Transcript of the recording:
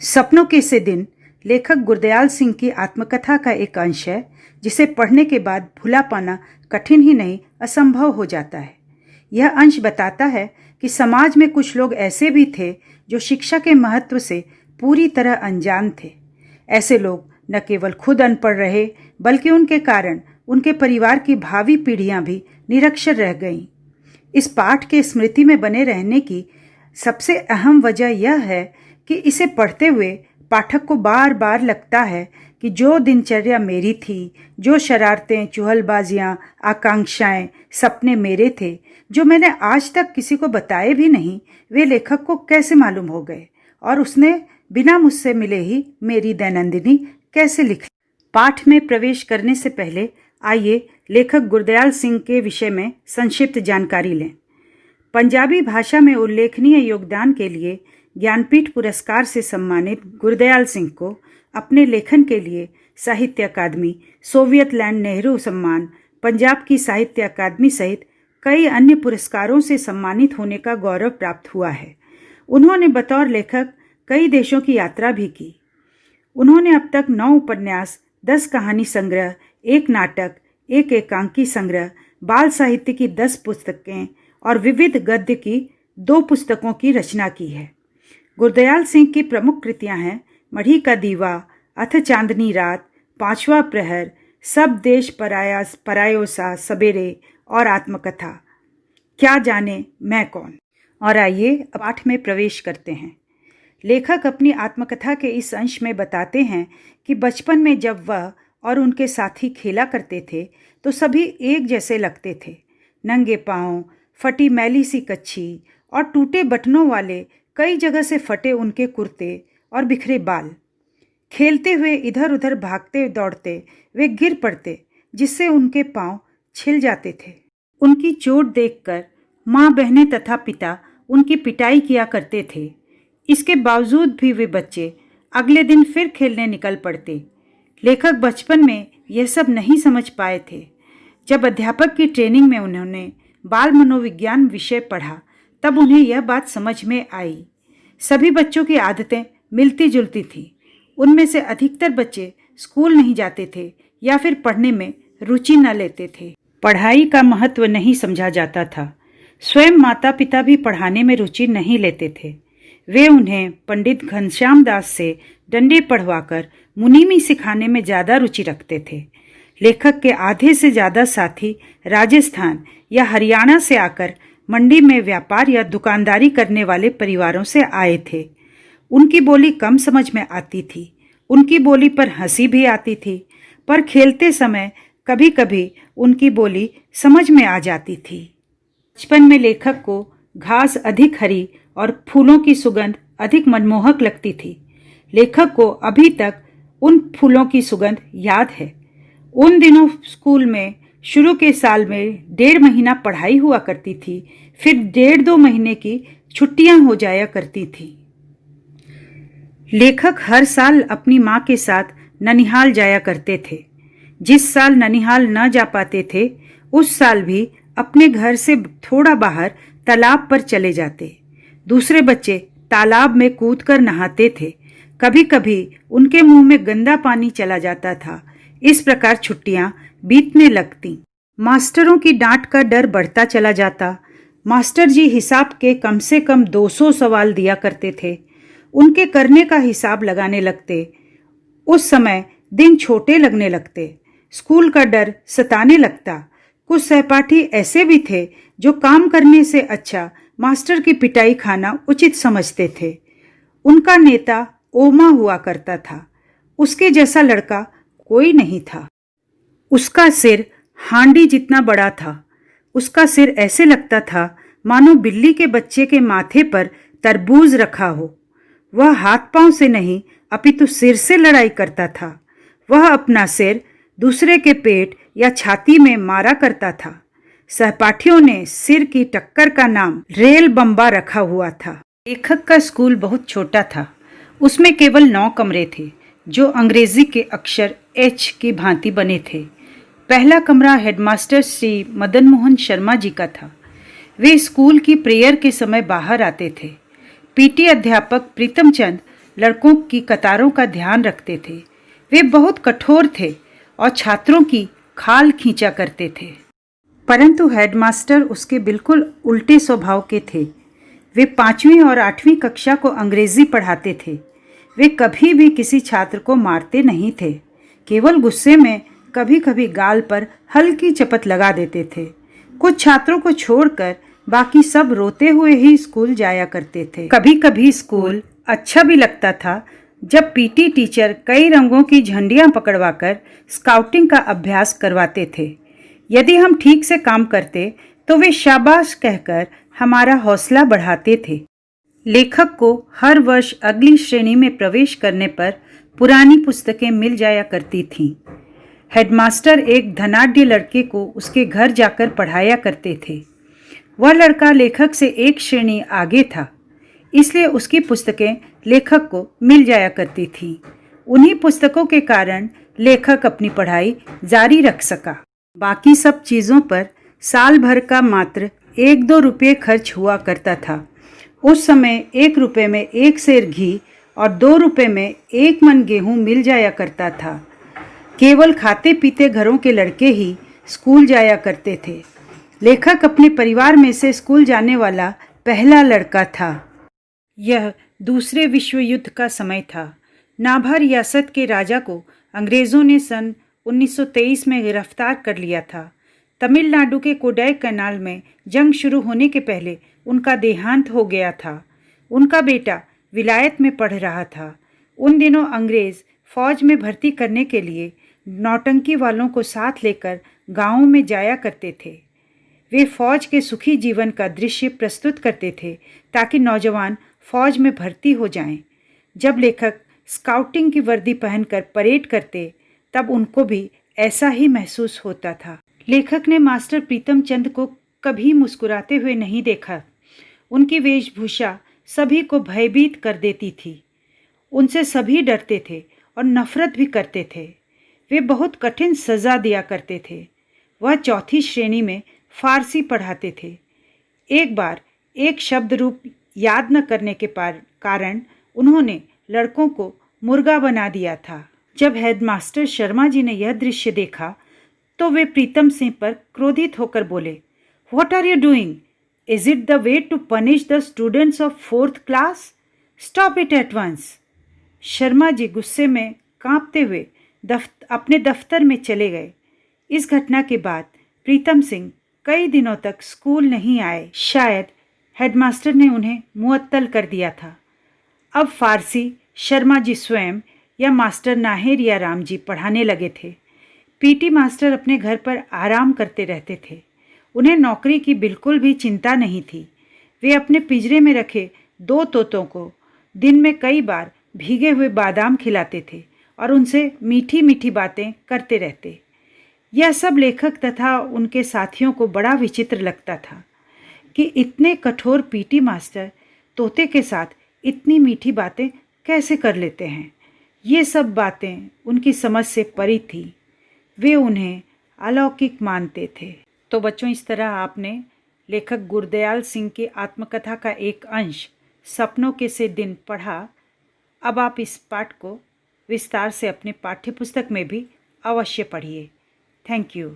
सपनों के से दिन लेखक गुरदयाल सिंह की आत्मकथा का एक अंश है जिसे पढ़ने के बाद भुला पाना कठिन ही नहीं असंभव हो जाता है। यह अंश बताता है कि समाज में कुछ लोग ऐसे भी थे जो शिक्षा के महत्व से पूरी तरह अनजान थे। ऐसे लोग न केवल खुद अनपढ़ रहे बल्कि उनके कारण उनके परिवार की भावी पीढ़ियां भी निरक्षर रह गईं। इस पाठ के स्मृति में बने रहने की सबसे अहम वजह यह है कि इसे पढ़ते हुए पाठक को बार बार लगता है कि जो दिनचर्या मेरी थी, जो शरारतें, चुहलबाजियां, आकांक्षाएं, सपने मेरे थे, जो मैंने आज तक किसी को बताए भी नहीं, वे लेखक को कैसे मालूम हो गए और उसने बिना मुझसे मिले ही मेरी दैनंदिनी कैसे लिखी। पाठ में प्रवेश करने से पहले आइए लेखक गुरदयाल सिंह के विषय में संक्षिप्त जानकारी लें। पंजाबी भाषा में उल्लेखनीय योगदान के लिए ज्ञानपीठ पुरस्कार से सम्मानित गुरदयाल सिंह को अपने लेखन के लिए साहित्य अकादमी, सोवियत लैंड नेहरू सम्मान, पंजाब की साहित्य अकादमी सहित कई अन्य पुरस्कारों से सम्मानित होने का गौरव प्राप्त हुआ है। उन्होंने बतौर लेखक कई देशों की यात्रा भी की। उन्होंने अब तक 9 उपन्यास, 10 कहानी संग्रह, 1 नाटक, 1 एकांकी संग्रह, बाल साहित्य की 10 पुस्तकें और विविध गद्य की 2 पुस्तकों की रचना की है। गुरदयाल सिंह की प्रमुख कृतियां हैं मढ़ी का दीवा, अथ चांदनी रात, 5वां प्रहर, सब देश परायो सा सबेरे और आत्मकथा क्या जाने मैं कौन। और आइए पाठ में प्रवेश करते हैं। लेखक अपनी आत्मकथा के इस अंश में बताते हैं कि बचपन में जब वह और उनके साथी खेला करते थे तो सभी एक जैसे लगते थे। नंगे पांव, फटी मैली सी कच्छी और टूटे बटनों वाले कई जगह से फटे उनके कुर्ते और बिखरे बाल। खेलते हुए इधर उधर भागते दौड़ते वे गिर पड़ते जिससे उनके पांव छिल जाते थे। उनकी चोट देखकर माँ, बहनें तथा पिता उनकी पिटाई किया करते थे। इसके बावजूद भी वे बच्चे अगले दिन फिर खेलने निकल पड़ते। लेखक बचपन में यह सब नहीं समझ पाए थे। जब अध्यापक की ट्रेनिंग में उन्होंने बाल मनोविज्ञान विषय पढ़ा तब उन्हें यह बात समझ में आई। सभी बच्चों की आदतें मिलती जुलती थीं। उनमें से अधिकतर बच्चे स्कूल नहीं जाते थे या फिर पढ़ने में रुचि न लेते थे। पढ़ाई का महत्व नहीं समझा जाता था। स्वयं माता पिता भी पढ़ाने में रुचि नहीं लेते थे। वे उन्हें पंडित घनश्याम दास से डंडे पढ़वाकर मुनीमी सिखाने में ज़्यादा रुचि रखते थे। लेखक के आधे से ज़्यादा साथी राजस्थान या हरियाणा से आकर मंडी में व्यापार या दुकानदारी करने वाले परिवारों से आए थे। उनकी बोली कम समझ में आती थी। उनकी बोली पर हंसी भी आती थी, पर खेलते समय कभी कभी उनकी बोली समझ में आ जाती थी। बचपन में लेखक को घास अधिक हरी और फूलों की सुगंध अधिक मनमोहक लगती थी। लेखक को अभी तक उन फूलों की सुगंध याद है। उन दिनों स्कूल में शुरू के साल में 1.5 महीना पढ़ाई हुआ करती थी, फिर 1.5-2 महीने की छुट्टियां हो जाया करती थी। लेखक हर साल अपनी माँ के साथ ननिहाल जाया करते थे। जिस साल ननिहाल न जा पाते थे उस साल भी अपने घर से थोड़ा बाहर तालाब पर चले जाते। दूसरे बच्चे तालाब में कूदकर नहाते थे। कभी कभी उनके मुंह में गंदा पानी चला जाता था। इस प्रकार छुट्टियां बीतने लगती। मास्टरों की डांट का डर बढ़ता चला जाता। मास्टर जी हिसाब के कम से कम 200 सवाल दिया करते थे। उनके करने का हिसाब लगाने लगते। उस समय दिन छोटे लगने लगते। स्कूल का डर सताने लगता। कुछ सहपाठी ऐसे भी थे जो काम करने से अच्छा मास्टर की पिटाई खाना उचित समझते थे। उनका नेता ओमा हुआ करता था। उसके जैसा लड़का कोई नहीं था। उसका सिर हांडी जितना बड़ा था। उसका सिर ऐसे लगता था मानो बिल्ली के बच्चे के माथे पर तरबूज रखा हो। वह हाथ पांव से नहीं अपितु सिर से लड़ाई करता था। वह अपना सिर दूसरे के पेट या छाती में मारा करता था। सहपाठियों ने सिर की टक्कर का नाम रेल बम्बा रखा हुआ था। लेखक का स्कूल बहुत छोटा था। उसमें केवल 9 कमरे थे जो अंग्रेजी के अक्षर H की भांति बने थे। पहला कमरा हेडमास्टर श्री मदन मोहन शर्मा जी का था। वे स्कूल की प्रेयर के समय बाहर आते थे। पीटी अध्यापक प्रीतम चंद लड़कों की कतारों का ध्यान रखते थे। वे बहुत कठोर थे और छात्रों की खाल खींचा करते थे। परंतु हेडमास्टर उसके बिल्कुल उल्टे स्वभाव के थे। वे 5वीं और 8वीं कक्षा को अंग्रेजी पढ़ाते थे। वे कभी भी किसी छात्र को मारते नहीं थे, केवल गुस्से में कभी कभी गाल पर हल्की चपत लगा देते थे। कुछ छात्रों को छोड़कर बाकी सब रोते हुए ही स्कूल जाया करते थे। कभी कभी स्कूल अच्छा भी लगता था जब पीटी टीचर कई रंगों की झंडियां पकड़वाकर स्काउटिंग का अभ्यास करवाते थे। यदि हम ठीक से काम करते तो वे शाबाश कहकर हमारा हौसला बढ़ाते थे। लेखक को हर वर्ष अगली श्रेणी में प्रवेश करने पर पुरानी पुस्तकें मिल जाया करती थीं। हेडमास्टर एक धनाढ्य लड़के को उसके घर जाकर पढ़ाया करते थे। वह लड़का लेखक से एक श्रेणी आगे था, इसलिए उसकी पुस्तकें लेखक को मिल जाया करती थीं। उन्हीं पुस्तकों के कारण लेखक अपनी पढ़ाई जारी रख सका। बाकी सब चीज़ों पर साल भर का मात्र 1-2 रुपये खर्च हुआ करता था। उस समय 1 रुपये में 1 सेर घी और 2 रुपये में 1 मन गेहूं मिल जाया करता था। केवल खाते पीते घरों के लड़के ही स्कूल जाया करते थे। लेखक अपने परिवार में से स्कूल जाने वाला पहला लड़का था। यह दूसरे विश्व युद्ध का समय था। नाभा रियासत के राजा को अंग्रेज़ों ने सन 1923 में गिरफ्तार कर लिया था। तमिलनाडु के कोडाई कनाल में जंग शुरू होने के पहले उनका देहांत हो गया था। उनका बेटा विलायत में पढ़ रहा था। उन दिनों अंग्रेज़ फौज में भर्ती करने के लिए नौटंकी वालों को साथ लेकर गांवों में जाया करते थे। वे फौज के सुखी जीवन का दृश्य प्रस्तुत करते थे ताकि नौजवान फौज में भर्ती हो जाएं। जब लेखक स्काउटिंग की वर्दी पहनकर परेड करते तब उनको भी ऐसा ही महसूस होता था। लेखक ने मास्टर प्रीतम चंद को कभी मुस्कुराते हुए नहीं देखा। उनकी वेशभूषा सभी को भयभीत कर देती थी। उनसे सभी डरते थे और नफरत भी करते थे। वे बहुत कठिन सज़ा दिया करते थे। वह 4थी श्रेणी में फारसी पढ़ाते थे। एक बार एक शब्द रूप याद न करने के कारण उन्होंने लड़कों को मुर्गा बना दिया था। जब हेडमास्टर शर्मा जी ने यह दृश्य देखा तो वे प्रीतम सिंह पर क्रोधित होकर बोले, "What are you doing? Is it the way to punish the students of 4th class? Stop it at once." Sharma ji गुस्से में कांपते हुए अपने दफ्तर में चले गए। इस घटना के बाद प्रीतम सिंह कई दिनों तक स्कूल नहीं आए। शायद हेडमास्टर ने उन्हें मुअत्तल कर दिया था। अब फारसी शर्मा जी स्वयं या मास्टर नाहेरिया राम जी पढ़ाने लगे थे। पीटी मास्टर अपने घर पर आराम करते रहते थे। उन्हें नौकरी की बिल्कुल भी चिंता नहीं थी। वे अपने पिंजरे में रखे 2 तोतों को दिन में कई बार भीगे हुए बादाम खिलाते थे और उनसे मीठी मीठी बातें करते रहते। यह सब लेखक तथा उनके साथियों को बड़ा विचित्र लगता था कि इतने कठोर पीटी मास्टर तोते के साथ इतनी मीठी बातें कैसे कर लेते हैं। ये सब बातें उनकी समझ से परी थी। वे उन्हें अलौकिक मानते थे। तो बच्चों, इस तरह आपने लेखक गुरदयाल सिंह की आत्मकथा का एक अंश सपनों के से दिन पढ़ा। अब आप इस पाठ को विस्तार से अपने पाठ्यपुस्तक में भी अवश्य पढ़िए। Thank you.